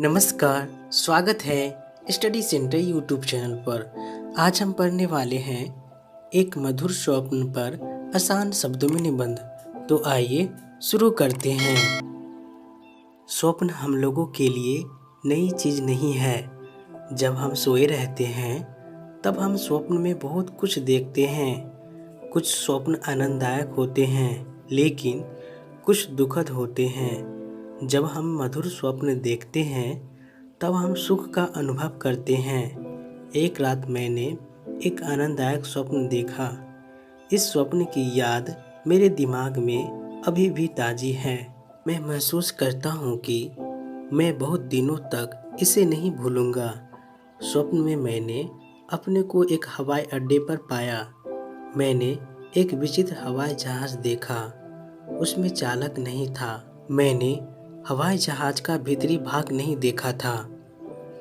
नमस्कार, स्वागत है स्टडी सेंटर यूट्यूब चैनल पर। आज हम पढ़ने वाले हैं एक मधुर स्वप्न पर आसान शब्दों में निबंध। तो आइए शुरू करते हैं। स्वप्न हम लोगों के लिए नई चीज़ नहीं है। जब हम सोए रहते हैं तब हम स्वप्न में बहुत कुछ देखते हैं। कुछ स्वप्न आनंददायक होते हैं, लेकिन कुछ दुखद होते हैं। जब हम मधुर स्वप्न देखते हैं तब हम सुख का अनुभव करते हैं। एक रात मैंने एक आनंददायक स्वप्न देखा। इस स्वप्न की याद मेरे दिमाग में अभी भी ताज़ी है। मैं महसूस करता हूँ कि मैं बहुत दिनों तक इसे नहीं भूलूंगा। स्वप्न में मैंने अपने को एक हवाई अड्डे पर पाया। मैंने एक विचित्र हवाई जहाज़ देखा। उसमें चालक नहीं था। मैंने हवाई जहाज़ का भीतरी भाग नहीं देखा था।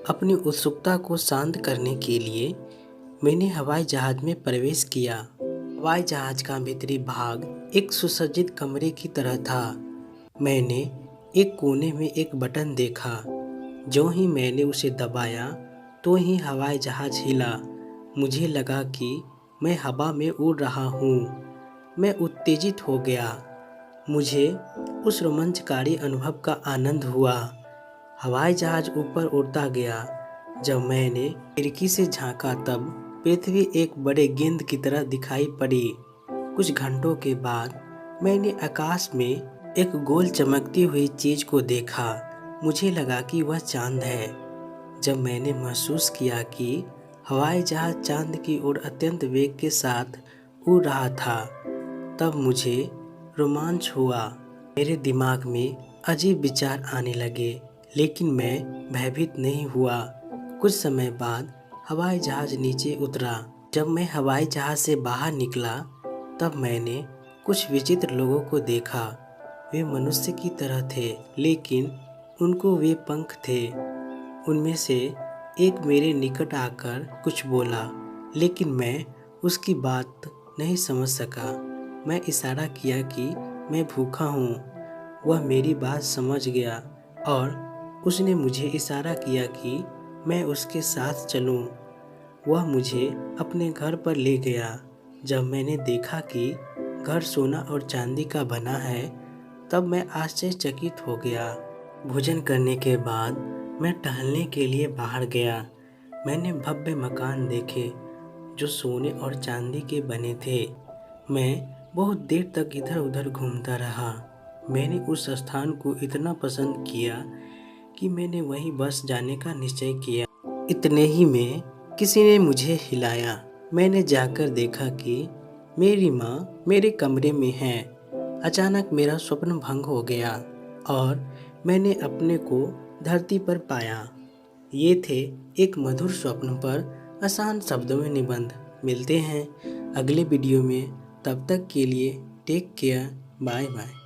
अपनी उत्सुकता को शांत करने के लिए मैंने हवाई जहाज़ में प्रवेश किया। हवाई जहाज़ का भीतरी भाग एक सुसज्जित कमरे की तरह था। मैंने एक कोने में एक बटन देखा। जो ही मैंने उसे दबाया तो ही हवाई जहाज़ हिला। मुझे लगा कि मैं हवा में उड़ रहा हूँ। मैं उत्तेजित हो गया। मुझे उस रोमांचकारी अनुभव का आनंद हुआ। हवाई जहाज़ ऊपर उड़ता गया। जब मैंने खिड़की से झांका तब पृथ्वी एक बड़े गेंद की तरह दिखाई पड़ी। कुछ घंटों के बाद मैंने आकाश में एक गोल चमकती हुई चीज़ को देखा। मुझे लगा कि वह चांद है। जब मैंने महसूस किया कि हवाई जहाज़ चांद की ओर अत्यंत वेग के साथ उड़ रहा था, तब मुझे रोमांच हुआ। मेरे दिमाग में अजीब विचार आने लगे, लेकिन मैं भयभीत नहीं हुआ। कुछ समय बाद हवाई जहाज़ नीचे उतरा। जब मैं हवाई जहाज़ से बाहर निकला तब मैंने कुछ विचित्र लोगों को देखा। वे मनुष्य की तरह थे, लेकिन उनको वे पंख थे। उनमें से एक मेरे निकट आकर कुछ बोला, लेकिन मैं उसकी बात नहीं समझ सका। मैं इशारा किया कि मैं भूखा हूँ। वह मेरी बात समझ गया और उसने मुझे इशारा किया कि मैं उसके साथ चलूँ। वह मुझे अपने घर पर ले गया। जब मैंने देखा कि घर सोना और चांदी का बना है, तब मैं आश्चर्यचकित हो गया। भोजन करने के बाद मैं टहलने के लिए बाहर गया। मैंने भव्य मकान देखे जो सोने और चांदी के बने थे। मैं बहुत देर तक इधर उधर घूमता रहा। मैंने उस स्थान को इतना पसंद किया कि मैंने वहीं बस जाने का निश्चय किया। इतने ही में किसी ने मुझे हिलाया। मैंने जाकर देखा कि मेरी माँ मेरे कमरे में है। अचानक मेरा स्वप्न भंग हो गया और मैंने अपने को धरती पर पाया। ये थे एक मधुर स्वप्न पर आसान शब्दों में निबंध। मिलते हैं अगले वीडियो में। तब तक के लिए टेक केयर। Bye bye.